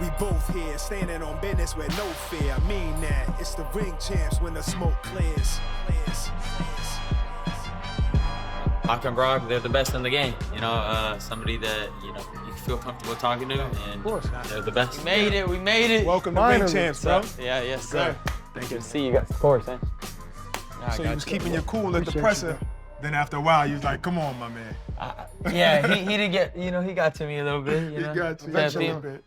We both here, standing on business with no fear. I mean that. It's the ring champs when the smoke clears. Barak and Barak, they're the best in the game. You know, somebody that, you know, you feel comfortable talking to, and they're the best. We made it, we made it. Welcome to Ring Champs, bro. Yeah, yes, sir. Thank Good to see you guys. Of course, man. So you was keeping your cool at the presser. Then after a while, you was like, come on, my man. Yeah, he did get, you know, he got to me a little bit, you know. He got to you a little bit.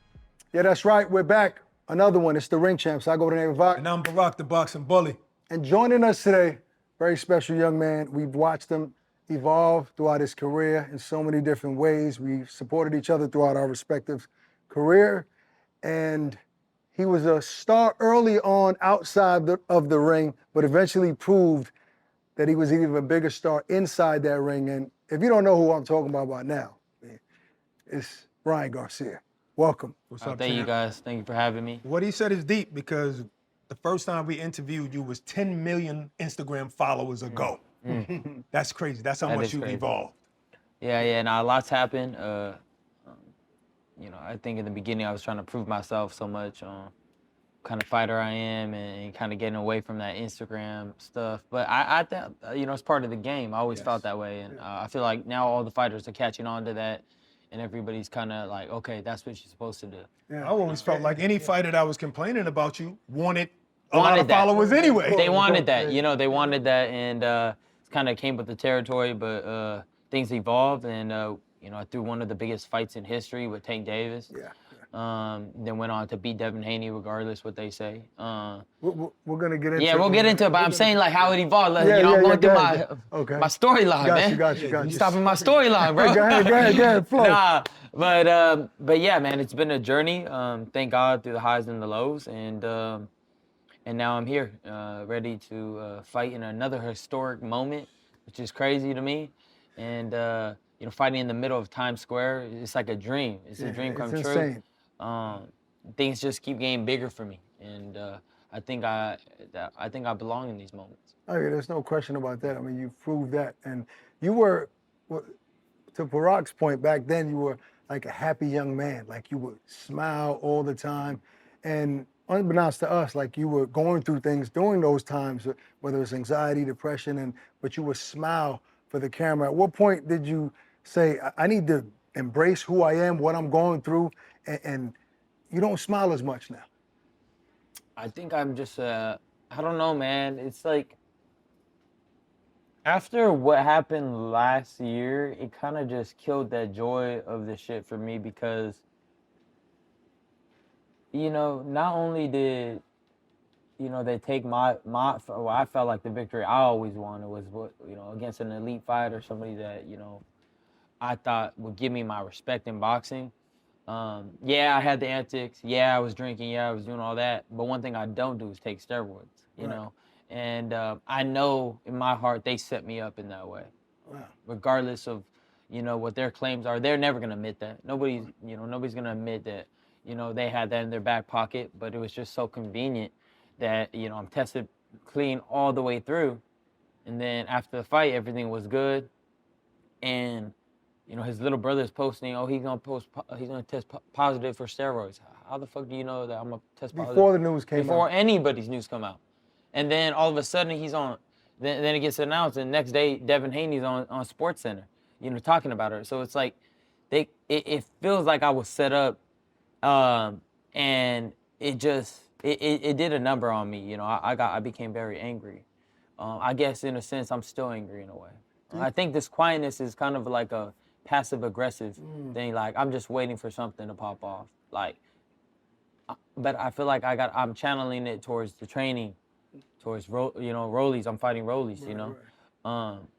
Yeah, that's right. We're back. Another one. It's the Ring Champs. I go by the name of Barak. And I'm Barak, the boxing bully. And joining us today, very special young man. We've watched him evolve throughout his career in so many different ways. We've supported each other throughout our respective career. And he was a star early on outside of the ring, but eventually proved that he was an even bigger star inside that ring. And if you don't know who I'm talking about now, it's Ryan Garcia. Welcome. What's up, thank you guys. Thank you for having me. What he said is deep because the first time we interviewed you was 10 million Instagram followers ago. That's crazy. That's how much you've evolved. Yeah, now lots happened. You know, I think in the beginning I was trying to prove myself so much on kind of fighter I am and kind of getting away from that Instagram stuff. But I think, you know, it's part of the game. I always felt that way. And I feel like now all the fighters are catching on to that. And everybody's kind of like, okay, that's what you're supposed to do. Yeah, I always felt like any fighter that was complaining about you wanted a lot of followers anyway. They wanted that, you know, they wanted that, and it kind of came with the territory, but things evolved, and, you know, I threw one of the biggest fights in history with Tank Davis. Then went on to beat Devin Haney, regardless what they say. We're going to get into it. Yeah, we'll get into it, but I'm saying like how it evolved. Like, you know, I'm going through my storyline, man. Got you. You stopping my storyline, bro. Go ahead, flow. Nah, but yeah, man, it's been a journey. Thank God through the highs and the lows, and now I'm here, ready to fight in another historic moment, which is crazy to me, and you know, fighting in the middle of Times Square, it's like a dream. It's a dream come true. Insane. Things just keep getting bigger for me, and I think I belong in these moments. Oh, yeah, there's no question about that. I mean, you proved that, and you were, to Barak's point, back then you were like a happy young man. Like you would smile all the time, and unbeknownst to us, like you were going through things during those times, whether it's anxiety, depression, but you would smile for the camera. At what point did you say, I need to embrace who I am, what I'm going through, and you don't smile as much now? I think I'm just, I don't know, man. It's like, after what happened last year, it kind of just killed that joy of the shit for me, because, you know, not only did, you know, they take well, I felt like the victory I always wanted was, you know, against an elite fighter, somebody that, you know, I thought would give me my respect in boxing. Yeah, I had the antics. Yeah, I was drinking. Yeah, I was doing all that. But one thing I don't do is take steroids, you know. And I know in my heart they set me up in that way. Wow. Regardless of, you know, what their claims are. They're never going to admit that. Nobody's going to admit that, you know, they had that in their back pocket. But it was just so convenient that, you know, I'm tested clean all the way through. And then after the fight, everything was good. And you know, his little brother's posting, oh, he's gonna test positive for steroids. How the fuck do you know that I'm gonna test positive? Before the news came out. Before anybody's news come out. And then all of a sudden he's on, then it gets announced, and the next day Devin Haney's on SportsCenter, you know, talking about her. So it's like, it feels like I was set up, and it did a number on me, you know. I became very angry. I guess in a sense I'm still angry in a way. I think this quietness is kind of like a passive-aggressive thing. Like, I'm just waiting for something to pop off. Like, but I feel like I'm channeling it towards the training, towards, you know, Rollies. I'm fighting Rollies, you know.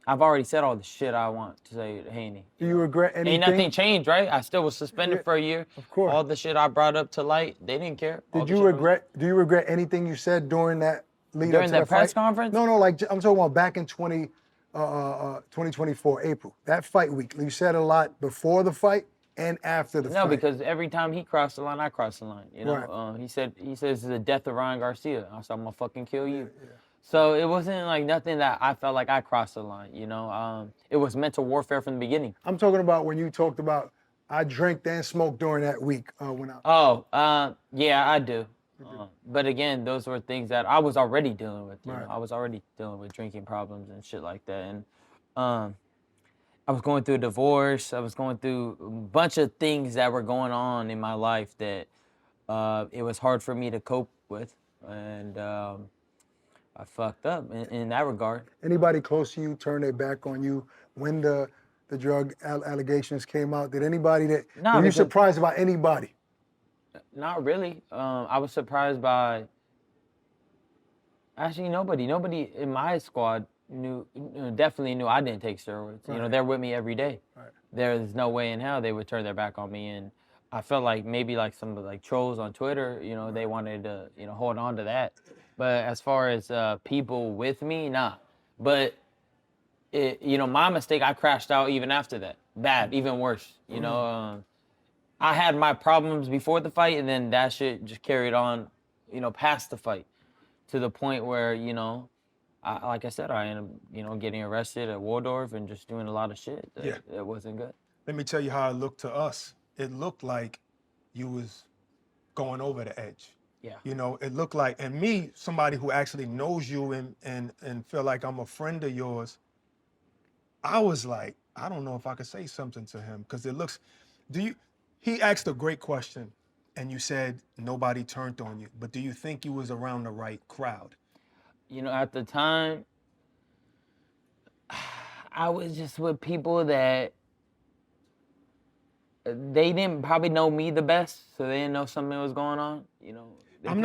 I've already said all the shit I want to say to Haney. Do you regret anything? Ain't nothing changed, right? I still was suspended for a year. Of course. All the shit I brought up to light, they didn't care. Do you regret anything you said during that lead up to during that press fight? conference? No, like, I'm talking about back in 2024, April. That fight week. You said a lot before the fight and after the fight. No, because every time he crossed the line, I crossed the line. You know, he says it's the death of Ryan Garcia. I said, I'm gonna fucking kill you. Yeah. So it wasn't like nothing that I felt like I crossed the line. You know, it was mental warfare from the beginning. I'm talking about when you talked about I drank and smoked during that week when I. Yeah, I do. But again, those were things that I was already dealing with. You Right. know, I was already dealing with drinking problems and shit like that. And I was going through a divorce. I was going through a bunch of things that were going on in my life that it was hard for me to cope with. And I fucked up in that regard. Anybody close to you turn their back on you when the drug allegations came out? Did anybody that Nah, were you because- surprised about anybody? Not really. I was surprised by actually nobody. Nobody in my squad definitely knew I didn't take steroids. Right. You know, they're with me every day. Right. There's no way in hell they would turn their back on me. And I felt like maybe like some of like trolls on Twitter, you know, they wanted to, you know, hold on to that. But as far as people with me, nah. But you know, my mistake, I crashed out even after that. Bad, even worse. You know, I had my problems before the fight, and then that shit just carried on, you know, past the fight, to the point where, you know, like I said, I ended up, you know, getting arrested at Waldorf and just doing a lot of shit that wasn't good. Let me tell you how it looked to us. It looked like you was going over the edge. Yeah. You know, it looked like, and me, somebody who actually knows you and feel like I'm a friend of yours, I was like, I don't know if I could say something to him, because it looks, he asked a great question, and you said nobody turned on you, but do you think you was around the right crowd? You know, at the time, I was just with people that they didn't probably know me the best, so they didn't know something was going on. You know, I'm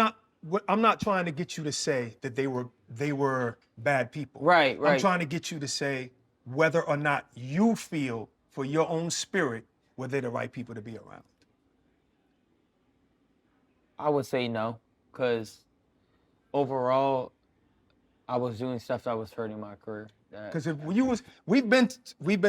not trying to get you to say that they were bad people. Right. I'm trying to get you to say whether or not you feel for your own spirit were they the right people to be around. I would say no, because overall, I was doing stuff that was hurting my career. Because if we've been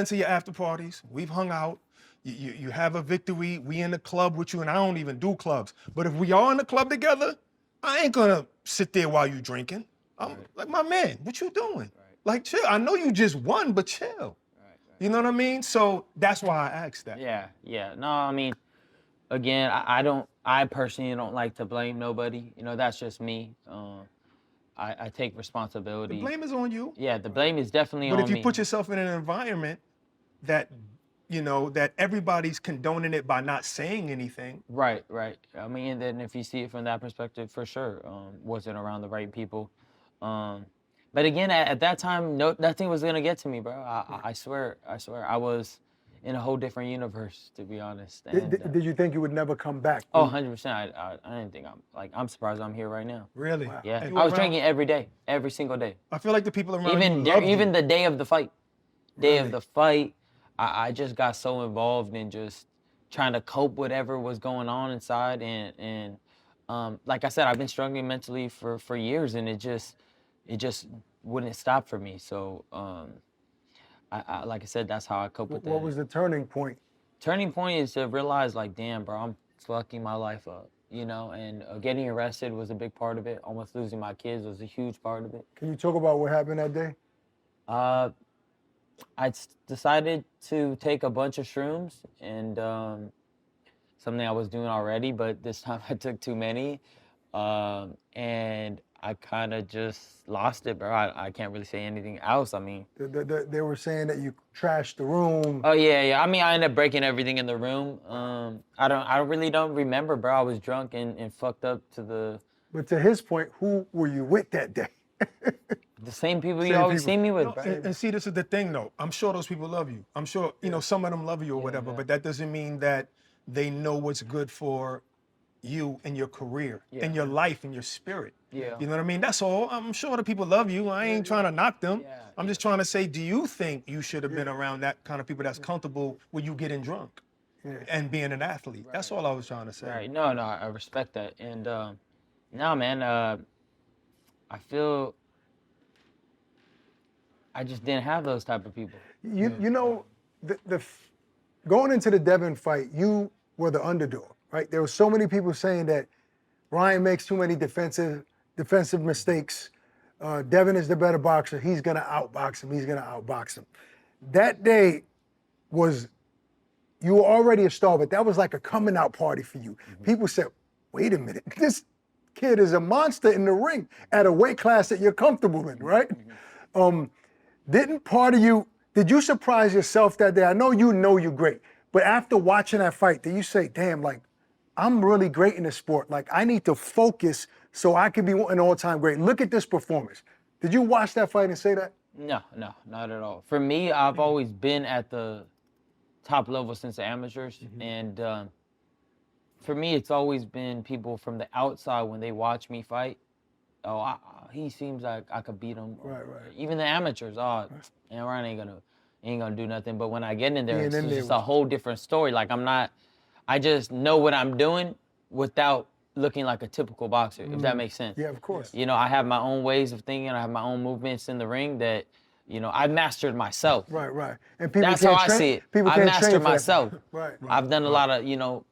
to your after parties, we've hung out. You have a victory. We in the club with you, and I don't even do clubs. But if we are in the club together, I ain't gonna sit there while you drinking. I'm like, my man, what you doing? Right. Like, chill. I know you just won, but chill. Right. You know what I mean? So that's why I asked that. Yeah. No, I mean, again, I personally don't like to blame nobody. You know, that's just me. I take responsibility. The blame is on you. Yeah, the blame is definitely on me. But if you put yourself in an environment that, you know, that everybody's condoning it by not saying anything. Right. I mean, and then if you see it from that perspective, for sure, wasn't around the right people. But again, at that time, nothing was gonna get to me, bro. I swear, I was in a whole different universe, to be honest. And, Did you think you would never come back? Oh, 100%. I didn't think I'm surprised I'm here right now. Really? Wow. Yeah. I was drinking every day, every single day. I feel like the people around Even the day of the fight. Of the fight, I just got so involved in just trying to cope with whatever was going on inside, and like I said, I've been struggling mentally for years, and it just wouldn't stop for me. So I like I said, that's how I cope with that. What was the turning point? Turning point is to realize, like, damn, bro, I'm fucking my life up, you know, and getting arrested was a big part of it. Almost losing my kids was a huge part of it. Can you talk about what happened that day? I decided to take a bunch of shrooms, and something I was doing already, but this time I took too many, and I kind of just lost it, bro. I can't really say anything else. I mean, They were saying that you trashed the room. Oh yeah. I mean, I ended up breaking everything in the room. I really don't remember, bro. I was drunk and fucked up to the. But to his point, who were you with that day? The same people you always see me with, No, bro. and see, this is the thing, though. I'm sure those people love you. I'm sure, you know, some of them love you or whatever, but that doesn't mean that they know what's good for you and your career and your life and your spirit. Yeah. You know what I mean? That's all. I'm sure the people love you. I ain't trying to knock them. I'm just trying to say, do you think you should have been around that kind of people that's comfortable with you getting drunk and being an athlete? Right. That's all I was trying to say. Right. No, I respect that. And no, man, I feel I just didn't have those type of people. You know, going into the Devin fight, you were the underdog, right? There were so many people saying that Ryan makes too many defensive mistakes. Devin is the better boxer. He's gonna outbox him. That day was you were already a star, but that was like a coming out party for you. People said, wait a minute, this kid is a monster in the ring at a weight class that you're comfortable in, right? Didn't part of you, did you surprise yourself that day? I know you're great, but after watching that fight, did you say, damn, like, I'm really great in this sport. Like, I need to focus so I can be an all-time great. Look at this performance. Did you watch that fight and say that? No, not at all. For me, I've always been at the top level since the amateurs, and for me, it's always been people from the outside when they watch me fight. Oh, he seems like I could beat him. Right. Even the amateurs, man, Ryan ain't gonna do nothing. But when I get in there, Being it's in there just a whole different story. Like I just know what I'm doing without looking like a typical boxer, if that makes sense. Yeah, of course. You know, I have my own ways of thinking. I have my own movements in the ring that, you know, I've mastered myself. Right. And people That's can't how I train, see it. People I can't mastered train for that. myself. Right. I've done a lot of, you know,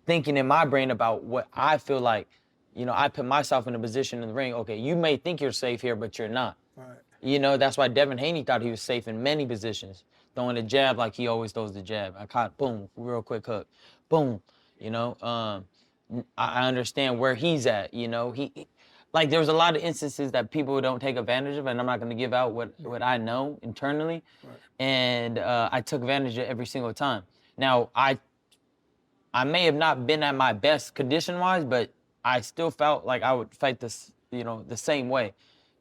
thinking in my brain about what I feel like. You know, I put myself in a position in the ring. Okay, you may think you're safe here, but you're not. Right. You know, that's why Devin Haney thought he was safe in many positions. Throwing a jab like he always throws the jab. I caught, boom, real quick hook. Boom. You know, I understand where he's at. You know, like there was a lot of instances that people don't take advantage of, and I'm not going to give out what I know internally. Right. And I took advantage of every single time. Now, I may have not been at my best condition-wise, but I still felt like I would fight this, you know, the same way,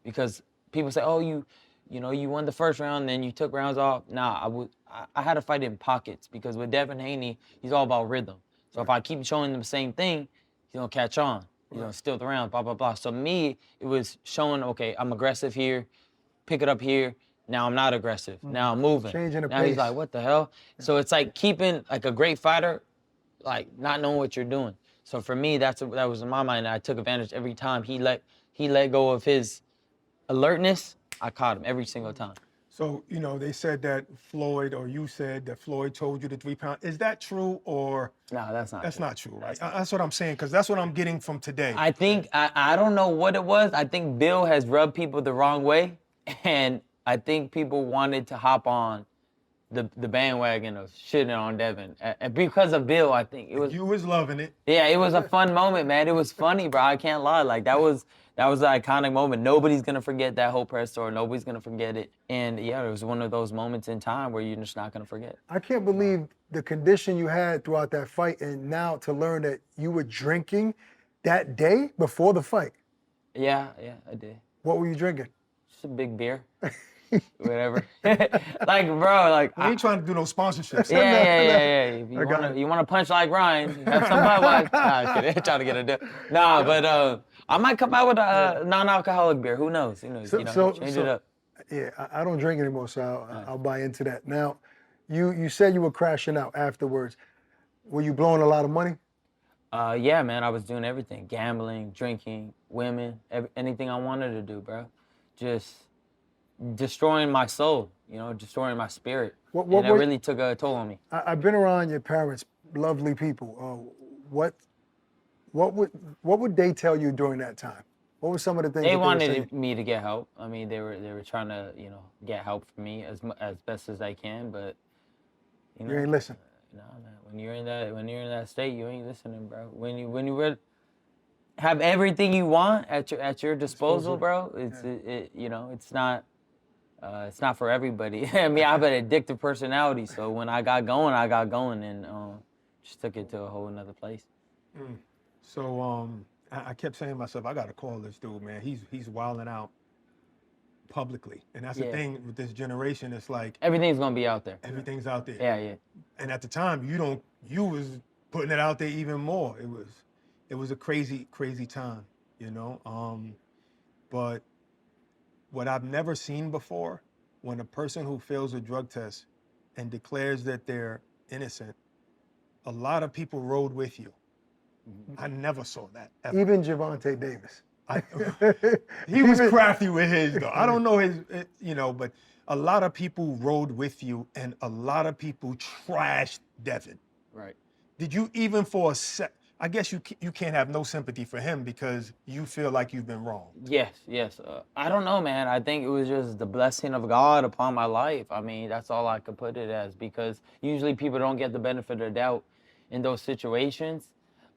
because people say, "Oh, you know, you won the first round, then you took rounds off." Nah, I had to fight in pockets, because with Devin Haney, he's all about rhythm. So if I keep showing him the same thing, he's gonna catch on. He's gonna steal the round, blah blah blah. So me, it was showing, okay, I'm aggressive here, pick it up here. Now I'm not aggressive. Now I'm moving. Changing the now pace. He's like, what the hell? Yeah. So it's like keeping like a great fighter, like not knowing what you're doing. So for me, that was in my mind. I took advantage every time he let go of his alertness. I caught him every single time. So, you know, they said that Floyd, or you said that Floyd told you the 3 pound. Is that true, or? No, that's not. That's not true, right? That's what I'm saying, because that's what I'm getting from today. I think I don't know what it was. I think Bill has rubbed people the wrong way, and I think people wanted to hop on the bandwagon of shitting on Devin. And because of Bill, I think it was. You was loving it. Yeah, it was a fun moment, man. It was funny, bro. I can't lie. Like that was an iconic moment. Nobody's gonna forget that whole press tour. Nobody's gonna forget it. And yeah, it was one of those moments in time where you're just not gonna forget. I can't believe the condition you had throughout that fight, and now to learn that you were drinking that day before the fight. Yeah, I did. What were you drinking? Just a big beer. Whatever. Like, bro, like We ain't trying to do no sponsorships. Yeah. If you want to punch like Ryan, have some Budweiser. Nah, kidding. Trying to get a deal. Nah, but I might come out with a non-alcoholic beer. Who knows? Change it up. Yeah, I don't drink anymore, so I'll buy into that. Now, you said you were crashing out afterwards. Were you blowing a lot of money? Yeah, man. I was doing everything: gambling, drinking, women, anything I wanted to do, bro. Just destroying my soul, destroying my spirit. And it really took a toll on me. I've been around your parents, lovely people. What would they tell you during that time? What were some of the things they wanted me to get help? I mean, they were trying to, get help for me as best as they can, but you ain't listen. No, man. When you're in that state, you ain't listening, bro. When you have everything you want at your disposal, bro, it's not. It's not for everybody. I mean, I have an addictive personality, so when I got going, and just took it to a whole another place. So I kept saying to myself, I gotta call this dude, man. He's wilding out publicly, and that's the thing with this generation. It's like everything's gonna be out there. Everything's out there. Yeah. And at the time, you was putting it out there even more. It was a crazy time, but what I've never seen before, when a person who fails a drug test and declares that they're innocent, a lot of people rode with you. I never saw that ever. Even Gervonta Davis. He was crafty with his, though. I don't know his, but a lot of people rode with you, and a lot of people trashed Devin. Right. Did you even for a sec? I guess you can't have no sympathy for him because you feel like you've been wrong. Yes. I don't know, man. I think it was just the blessing of God upon my life. I mean, that's all I could put it as, because usually people don't get the benefit of the doubt in those situations.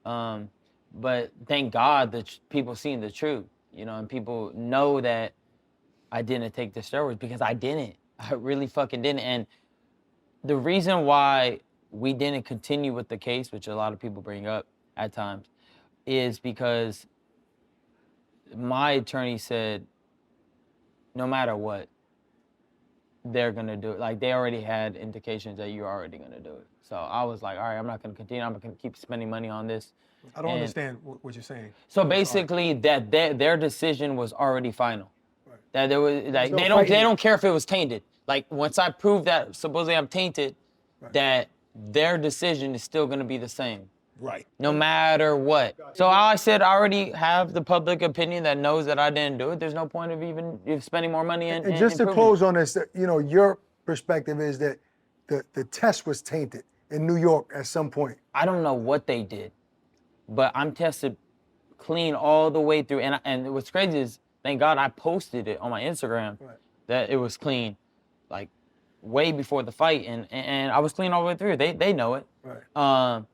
But thank God that people seen the truth, you know, and people know that I didn't take the steroids, because I didn't. I really fucking didn't. And the reason why we didn't continue with the case, which a lot of people bring up at times, is because my attorney said, no matter what, they're gonna do it. Like, they already had indications that you're already gonna do it. So I was like, all right, I'm not gonna continue. I'm gonna keep spending money on this. I don't understand what you're saying. So basically, that their decision was already final. Right. That there was, like, no they don't care if it was tainted. Like, once I prove that supposedly I'm tainted, that their decision is still gonna be the same. Right. No matter what. So I said, I already have the public opinion that knows that I didn't do it. There's no point of even spending more money and just to proving close it. on this, you know, your perspective is that the test was tainted in New York at some point. I don't know what they did, but I'm tested clean all the way through. And what's crazy is, thank God I posted it on my Instagram that it was clean, like way before the fight, and I was clean all the way through. They know it. Right.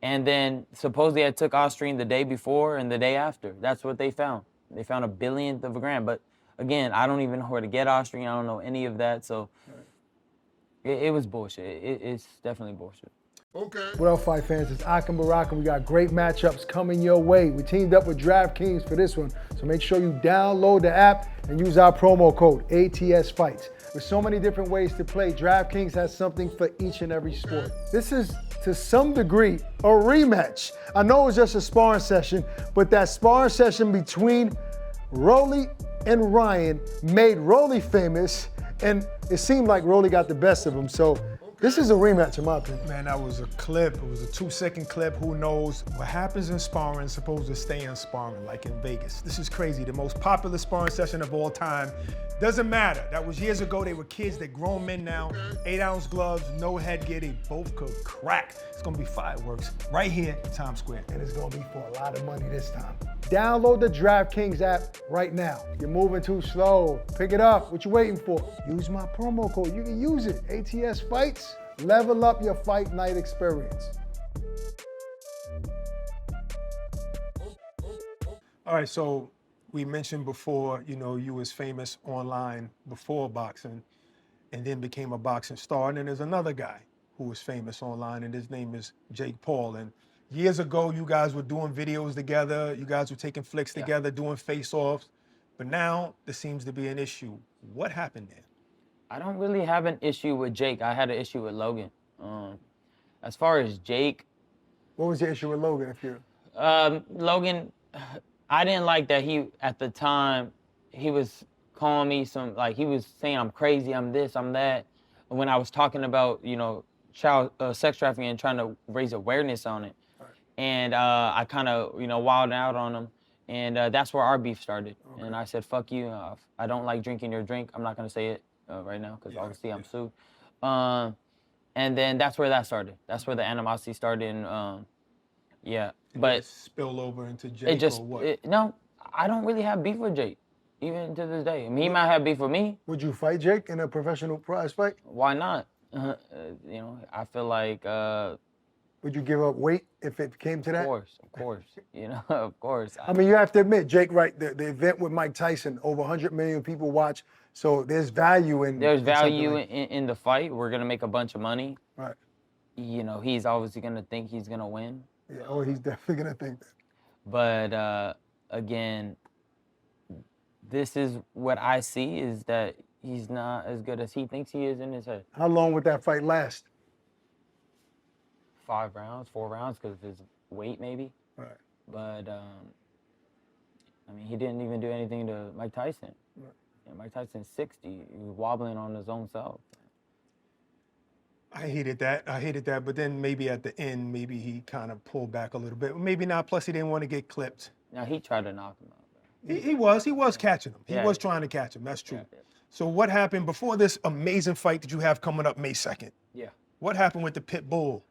And then supposedly I took Ostrine the day before and the day after. That's what they found. They found a billionth of a gram. But again, I don't even know where to get Ostrine. I don't know any of that. So it was bullshit. It's definitely bullshit. Okay. What up, fight fans? It's Akim Barak, and we got great matchups coming your way. We teamed up with DraftKings for this one, so make sure you download the app and use our promo code ATSFights. With so many different ways to play, DraftKings has something for each and every sport. This is, to some degree, a rematch. I know it was just a sparring session, but that sparring session between Rolly and Ryan made Rolly famous, and it seemed like Rolly got the best of him. So this is a rematch, in my opinion. Man, that was a clip. It was a 2-second clip. Who knows? What happens in sparring is supposed to stay in sparring, like in Vegas. This is crazy. The most popular sparring session of all time. Doesn't matter. That was years ago. They were kids. They're grown men now. 8-ounce gloves, no headgear. They both could crack. It's going to be fireworks right here in Times Square. And it's going to be for a lot of money this time. Download the DraftKings app right now. You're moving too slow. Pick it up. What you waiting for? Use my promo code. You can use it. ATS Fights. Level up your fight night experience. All right, so we mentioned before, you know, you was famous online before boxing and then became a boxing star. And then there's another guy who was famous online, and his name is Jake Paul. And years ago, you guys were doing videos together. You guys were taking flicks together, doing face-offs. But now there seems to be an issue. What happened there? I don't really have an issue with Jake. I had an issue with Logan. As far as Jake, What was your issue with Logan, if you? Logan, I didn't like that he, at the time, he was calling me some, like, he was saying I'm crazy, I'm this, I'm that. When I was talking about, you know, child sex trafficking and trying to raise awareness on it. Right. And I kind of, you know, wilded out on him. And that's where our beef started. Okay. And I said, fuck you. I don't like drinking your drink. I'm not going to say it right now because obviously I'm sued. And then that's where that started. That's where the animosity started. And but it spilled over into Jake or what? No, I don't really have beef with Jake, even to this day. I mean, he might have beef with me. Would you fight Jake in a professional prize fight? Why not? You know, I feel like... Would you give up weight if it came to that? Of course, you know, of course. I mean, you have to admit, Jake, right, the event with Mike Tyson, over 100 million people watch, so there's value in... There's value in the fight. We're going to make a bunch of money. Right. You know, he's obviously going to think he's going to win. Yeah, oh, he's definitely going to think that. But, again, this is what I see, is that he's not as good as he thinks he is in his head. How long would that fight last? 5 rounds, 4 rounds, because of his weight, maybe. Right. But, I mean, he didn't even do anything to Mike Tyson. Right. Yeah, Mike Tyson's 60. He was wobbling on his own self. I hated that. But then maybe at the end, maybe he kind of pulled back a little bit. Maybe not. Plus, he didn't want to get clipped. Now, he tried to knock him out. He was catching him. He was trying to catch him. That's true. Yeah. So what happened before this amazing fight that you have coming up May 2nd? Yeah. What happened with the Pitbull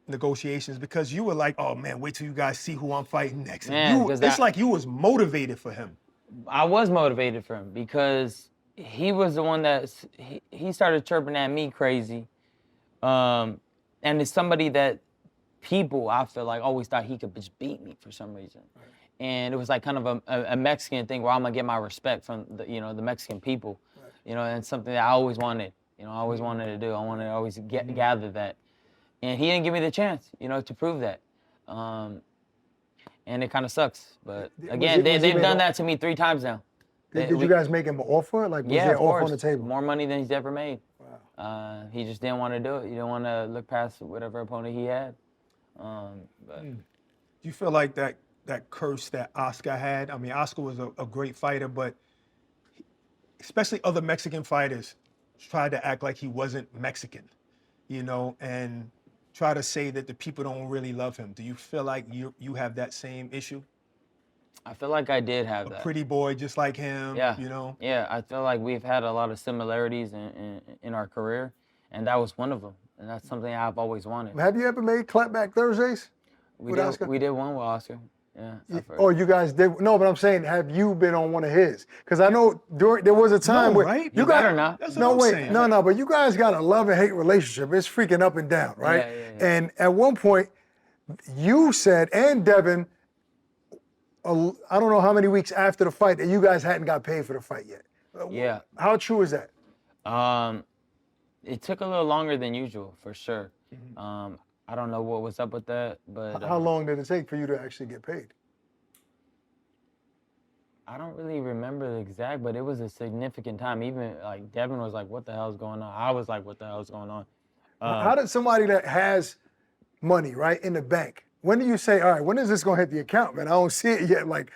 negotiations because you were like, oh man, wait till you guys see who I'm fighting next. And Man, you, 'cause it's like you was motivated for him. I was motivated for him because he was the one that he started chirping at me crazy. And it's somebody that people, I feel like, always thought he could just beat me for some reason. Right. And it was like kind of a Mexican thing where I'm gonna get my respect from the Mexican people. Right. And something that I always wanted. I always wanted to do. I wanted to always gather that. And he didn't give me the chance, to prove that. And it kind of sucks. But again, they've done that to me 3 times now. Did you guys make him an offer? Like, was there an offer on the table? More money than he's ever made. Wow. He just didn't want to do it. He didn't want to look past whatever opponent he had. But Do you feel like that curse that Oscar had? I mean, Oscar was a great fighter, but especially other Mexican fighters tried to act like he wasn't Mexican, and try to say that the people don't really love him. Do you feel like you have that same issue? I feel like I did have that. A pretty boy just like him, Yeah. Yeah, I feel like we've had a lot of similarities in our career, and that was one of them. And that's something I've always wanted. Have you ever made Clapback Thursdays with Oscar? We did one with Oscar. Yeah. Oh, you guys did? No, but I'm saying, have you been on one of his? Because I know there was a time where right? you better not. No, but you guys got a love and hate relationship. It's freaking up and down, right? Yeah. And at one point, you said, and Devin, I don't know how many weeks after the fight, that you guys hadn't got paid for the fight yet. Yeah. How true is that? It took a little longer than usual, for sure. Mm-hmm. I don't know what was up with that, but how long did it take for you to actually get paid? I don't really remember the exact, but it was a significant time. Even like Devin was like, "What the hell's going on?" I was like, "What the hell's going on?" How did somebody that has money right in the bank? When do you say, "All right, when is this going to hit the account, man? I don't see it yet." Like,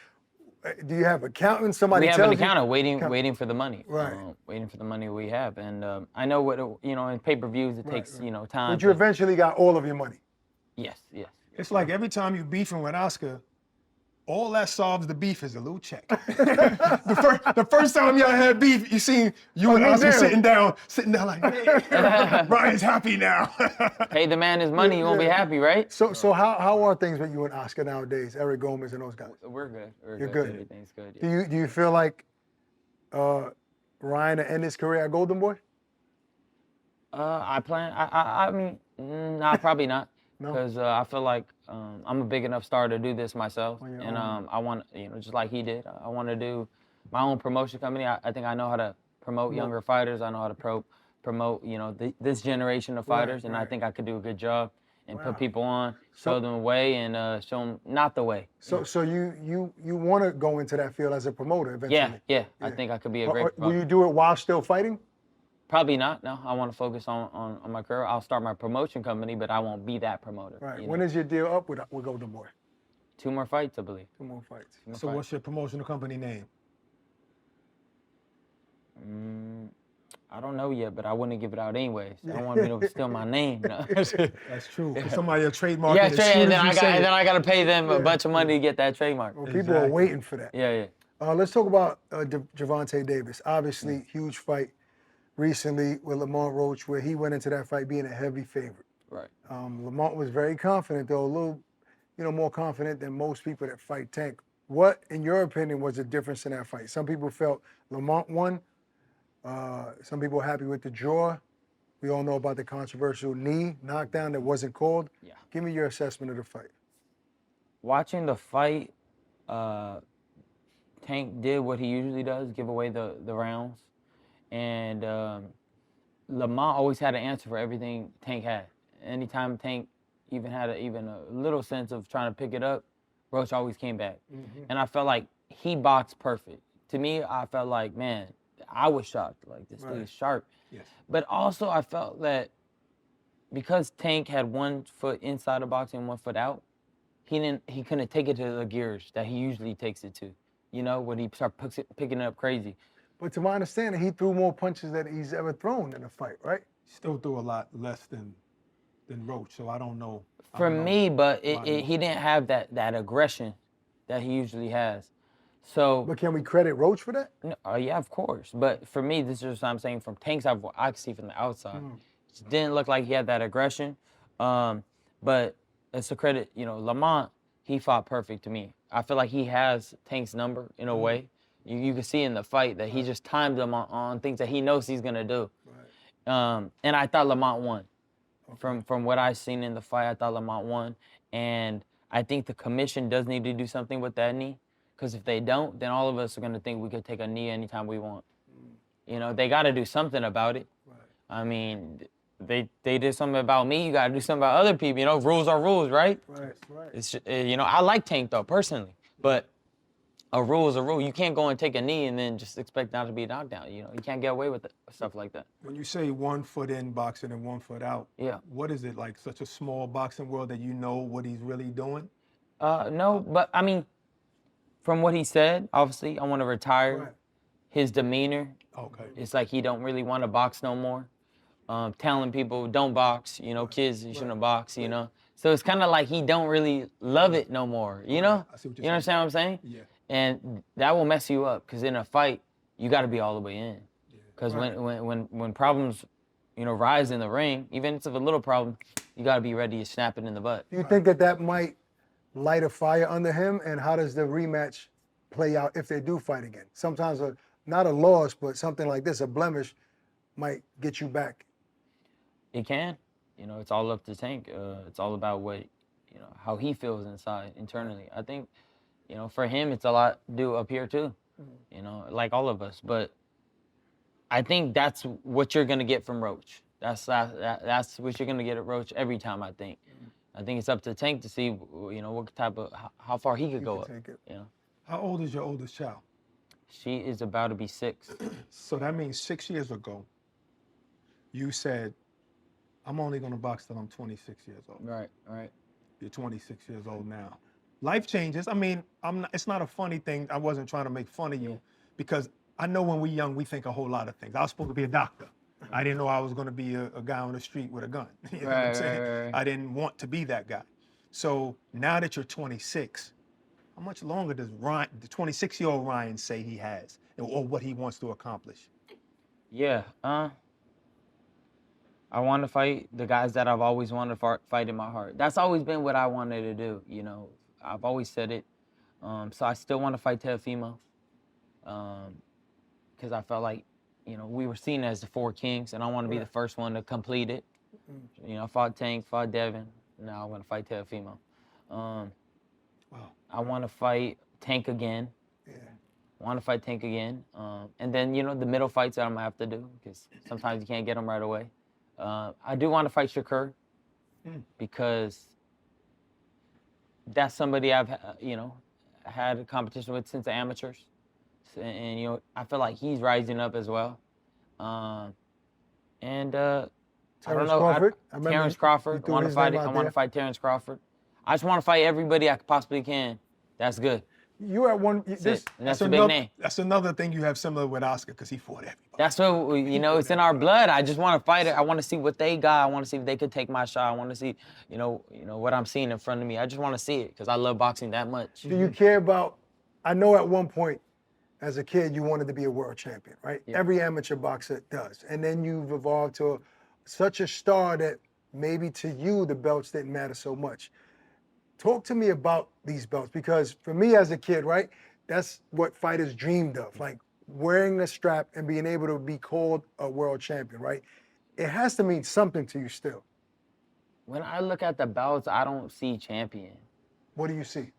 do you have accountants? Somebody we have tells an accountant waiting for the money. Right. Waiting for the money we have, and I know what in pay-per-views it takes time. But you eventually got all of your money. Yes. It's like every time you beefing with Oscar, all that solves the beef is a little check. the first time y'all had beef, you seen you and Oscar sitting down like, hey, Ryan's happy now. Pay the man his money, you won't be happy, right? So how are things with you and Oscar nowadays? Eric Gomez and those guys. We're good. You're good. Everything's good. Yeah. Do you feel like Ryan to end his career at Golden Boy? I mean, nah, probably not. No? Because I feel like I'm a big enough star to do this myself, and I want, just like he did, I want to do my own promotion company. I think I know how to promote younger fighters. I know how to promote, this generation of fighters, and I think I could do a good job and put people on, show them the way, and show them not the way. So you want to go into that field as a promoter eventually? Yeah. I think I could be a great promoter. Will you do it while still fighting? Probably not. No, I want to focus on my career. I'll start my promotion company, but I won't be that promoter. Right. When is your deal up with Golden Boy? 2 more fights, I believe. 2 more fights. What's your promotional company name? I don't know yet, but I wouldn't give it out anyways. I don't want people to steal my name. That's true. Somebody will trademark it. And then I got to pay them a bunch of money to get that trademark. Well, people are waiting for that. Yeah. Let's talk about Gervonta Davis. Obviously, huge fight recently with Lamont Roach, where he went into that fight being a heavy favorite. Right. Lamont was very confident, though, a little, more confident than most people that fight Tank. What, in your opinion, was the difference in that fight? Some people felt Lamont won. Some people were happy with the draw. We all know about the controversial knee knockdown that wasn't called. Yeah. Give me your assessment of the fight. Watching the fight, Tank did what he usually does, give away the rounds. And Lamont always had an answer for everything Tank had. Anytime Tank even had even a little sense of trying to pick it up, Roach always came back. Mm-hmm. And I felt like he boxed perfect. To me, I felt like, man, I was shocked. Like, this dude is sharp. Yes. But also, I felt that because Tank had 1 foot inside of boxing and 1 foot out, he couldn't take it to the gears that he usually takes it to. When he started picking it up crazy. But to my understanding, he threw more punches than he's ever thrown in a fight, right? Still threw a lot less than Roach, so I don't know. For me, but he didn't have that aggression that he usually has. So. But can we credit Roach for that? No, yeah, of course. But for me, this is what I'm saying. From Tank's I could see from the outside. It didn't look like he had that aggression. But it's a credit, you know, Lamont, he fought perfect to me. I feel like he has Tank's number in a way. You can see in the fight that he just timed him on things that he knows he's gonna do. And I thought Lamont won. From what I've seen in the fight, I thought Lamont won. And I think the commission does need to do something with that knee. Because if they don't, then all of us are gonna think we could take a knee anytime we want. You know, they gotta do something about it. I mean, they did something about me, you gotta do something about other people. You know, rules are rules, right? Right. It's, you know, I like Tank though, personally. But a rule is a rule. You can't go and take a knee and then just expect not to be knocked down. You know, you can't get away with stuff like that. When you say 1 foot in boxing and 1 foot out, Yeah. what is it, like such a small boxing world that you know what he's really doing? No, but I mean, from what he said, obviously, I want to retire. Right. His demeanor, Okay. it's like he don't really want to box no more. Telling people don't box, you know, kids, you shouldn't box, you know. So it's kind of like he don't really love it no more, you know? I see what You you're understand what I'm saying? Yeah. And that will mess you up because in a fight, you got to be all the way in. Because when problems, you know, rise in the ring, even if it's a little problem, you got to be ready to snap it in the butt. Do you think that might light a fire under him? And how does the rematch play out if they do fight again? Sometimes not a loss, but something like this, a blemish, might get you back. It can. You know, it's all up to Tank. It's all about what, you know, how he feels inside, internally. I think, you know, for him, it's a lot to do up here too, you know, like all of us. But I think that's what you're going to get from Roach. That's what you're going to get at Roach every time, I think. I think it's up to Tank to see, you know, what type of, how far he could go up, you know. How old is your oldest child? She is about to be 6. So that means 6 years ago, you said, I'm only going to box till I'm 26 years old. Right. You're 26 years old now. Life changes. I mean, it's not a funny thing. I wasn't trying to make fun of you because I know when we're young, we think a whole lot of things. I was supposed to be a doctor. I didn't know I was going to be a guy on the street with a gun. You know what I'm saying? Right. I didn't want to be that guy. So now that you're 26, how much longer does the 26-year-old Ryan say he has or what he wants to accomplish? Yeah. I want to fight the guys that I've always wanted to fight in my heart. That's always been what I wanted to do, you know. I've always said it. So I still want to fight Teofimo because I felt like, you know, we were seen as the 4 kings, and I want to be the first one to complete it. You know, I fought Tank, fought Devin. Now I want to fight Teofimo. I want to fight Tank again. I want to fight Tank again. And then, you know, the middle fights that I'm going to have to do because sometimes you can't get them right away. I do want to fight Shakur because that's somebody I've, you know, had a competition with since the amateurs. And, you know, I feel like he's rising up as well. I don't know. Crawford? Terrence Crawford. I want to fight Terrence Crawford. I just want to fight everybody I possibly can. That's good. You at one. That's a big name. That's another thing you have similar with Oscar because he fought everybody. That's what, you know, it's in our blood. I just want to fight it. I want to see what they got. I want to see if they could take my shot. I want to see, you know what I'm seeing in front of me. I just want to see it because I love boxing that much. Do you care about, I know at one point as a kid you wanted to be a world champion, right? Yeah. Every amateur boxer does. And then you've evolved to such a star that maybe to you the belts didn't matter so much. Talk to me about these belts because for me as a kid, right, that's what fighters dreamed of, like wearing the strap and being able to be called a world champion, right? It has to mean something to you still. When I look at the belts, I don't see champion. What do you see?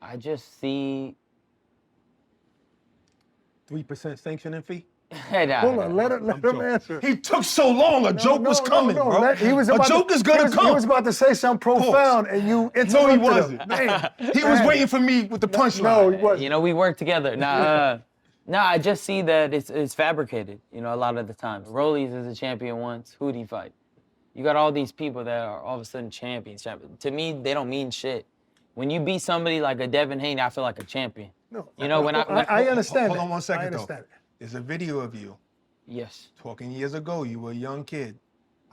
I just see 3% sanctioning fee? Hold on, let him answer. He took so long. A joke was coming, bro. A joke is gonna come. He was about to say something profound, and you interrupted No, he him. wasn't. Man, he was waiting for me with the punchline. No, he wasn't. You know, we work together. No, I just see that it's fabricated, you know, a lot of the times. Rolly's is a champion once. Who'd he fight? You got all these people that are all of a sudden champions. To me, they don't mean shit. When you beat somebody like a Devin Haney, I feel like a champion. No, you know, I understand. Hold on 1 second, I understand. There's a video of you Yes. talking years ago. You were a young kid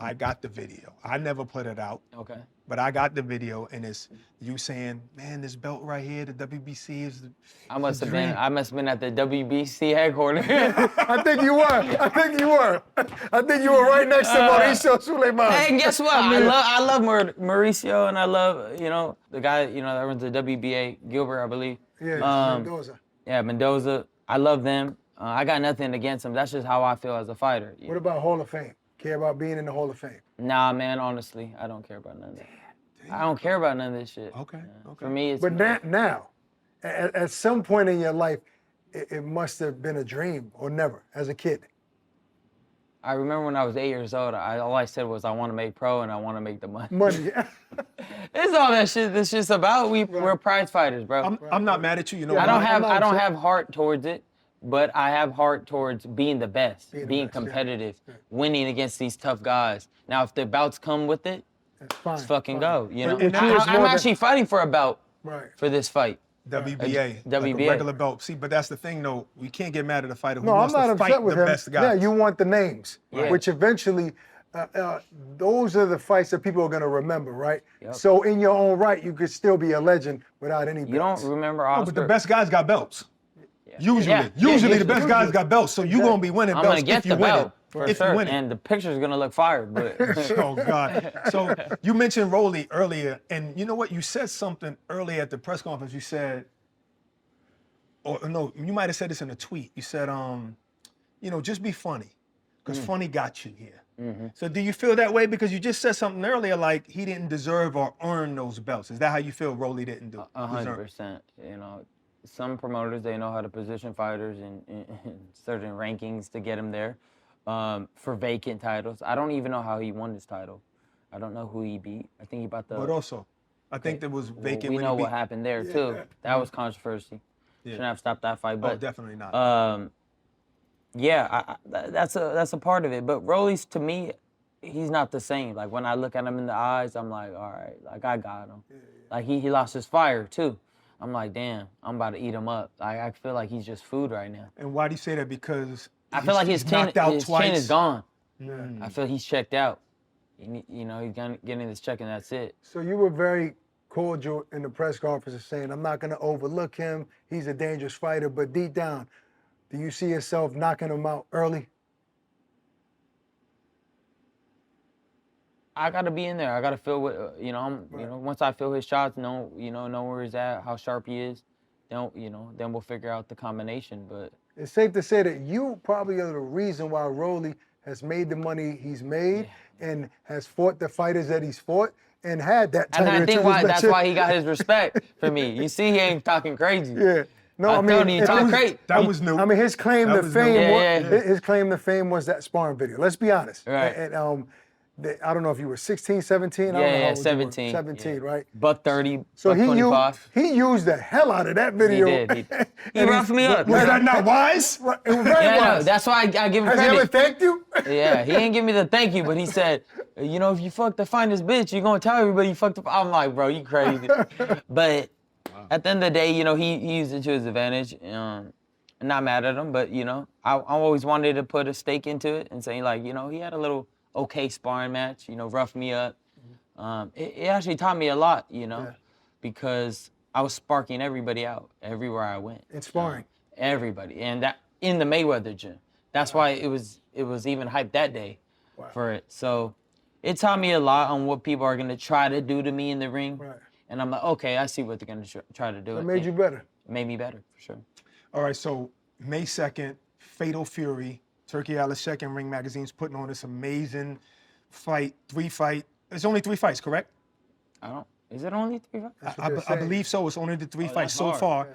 I got the video. I never put it out. Okay. But I got the video, and it's you saying, "Man, this belt right here, the WBC is." I must have been at the WBC headquarters. I think you were. I think you were right next to Mauricio Suleiman. Hey, guess what? I love Mauricio, and I love the guy that runs the WBA, Gilbert, I believe. Yeah, Mendoza. Yeah, Mendoza. I love them. I got nothing against them. That's just how I feel as a fighter. What about Hall of Fame? Care about being in the Hall of Fame? Nah, man. Honestly, I don't care about none of that. I don't care about none of this shit. Okay. For me, it's. But now, at some point in your life, it must have been a dream or never as a kid. I remember when I was 8 years old, all I said was I want to make pro and I want to make the money. Money. It's all that shit. This shit's about. We're prize fighters, bro. I'm not mad at you. You know, I don't have heart towards it, but I have heart towards being the best, being competitive, winning against these tough guys. Now, if the bouts come with it, let's fucking go. You know, I'm actually fighting for a belt for this fight. WBA, WBA. like a regular belt. See, but that's the thing, though. We can't get mad at a fighter who No, I'm wants not to upset fight with the him. best guy. Yeah, you want the names, Yeah. which eventually, those are the fights that people are going to remember, right? Yep. So in your own right, you could still be a legend without any belts. You don't remember No, Oscar? but the best guys got belts. Usually, Yeah. usually the Yeah, best guys got belts. So you're gonna be winning I'm belts gonna get if you the win belt it. for If sure, you win it. and the picture's gonna look fire. But Oh God! So you mentioned Rolly earlier, and you know what? You said something earlier at the press conference. You said, or no, you might have said this in a tweet. You said, just be funny, because funny got you here. So do you feel that way? Because you just said something earlier, like he didn't deserve or earn those belts. Is that how you feel Rolly didn't do? 100%. Some promoters, they know how to position fighters in certain rankings to get them there. For vacant titles, I don't even know how he won this title. I don't know who he beat. I think he beat the. But also, I think there was vacant. We when know he beat. what happened there too. That was controversy. Shouldn't have stopped that fight. But definitely not. that's a part of it. But Rolly's, to me, he's not the same. Like when I look at him in the eyes, I'm like, all right, like I got him. Like he lost his fire too. I'm like, damn, I'm about to eat him up. I feel like he's just food right now. And why do you say that? Because I feel like his chin is gone. Yeah. I feel he's checked out. He's getting this check and that's it. So you were very cordial in the press conference saying, I'm not going to overlook him. He's a dangerous fighter. But deep down, do you see yourself knocking him out early? I gotta be in there. I gotta feel what once I feel his shots, know where he's at, how sharp he is. Then we'll figure out the combination. But it's safe to say that you probably are the reason why Rolly has made the money he's made and has fought the fighters that he's fought and had that title. And I think that's why he got his respect for me. You see, he ain't talking crazy. Yeah. No, I mean, that was new. I mean, his claim to fame, new. his claim to fame was that sparring video. Let's be honest. Right. And I don't know if you were 16, 17. I don't know how old 17. You were. 17, right? Buck 30, So buck 25. he used the hell out of that video. He did. He roughed me up. Was that not wise? It was very wise. No, that's why I give him Has he credit. ever thanked you? Yeah, he didn't give me the thank you, but he said, if you fuck the finest bitch, you're gonna tell everybody you fucked the. I'm like, bro, you crazy. But at the end of the day, he used it to his advantage. I'm not mad at him, but I always wanted to put a stake into it and say like, he had a little okay sparring match, roughed me up. It actually taught me a lot, because I was sparking everybody out everywhere I went. In sparring. Everybody, and that in the Mayweather gym. That's why it was even hyped that day for it. So it taught me a lot on what people are gonna try to do to me in the ring. Right. And I'm like, okay, I see what they're gonna try to do. It made you better. It made me better, for sure. All right, so May 2nd, Fatal Fury, Turki Alalshikh and Ring Magazine's putting on this amazing fight, It's only 3 fights, correct? Is it only 3 fights? I believe so. It's only the 3 fights so hard. far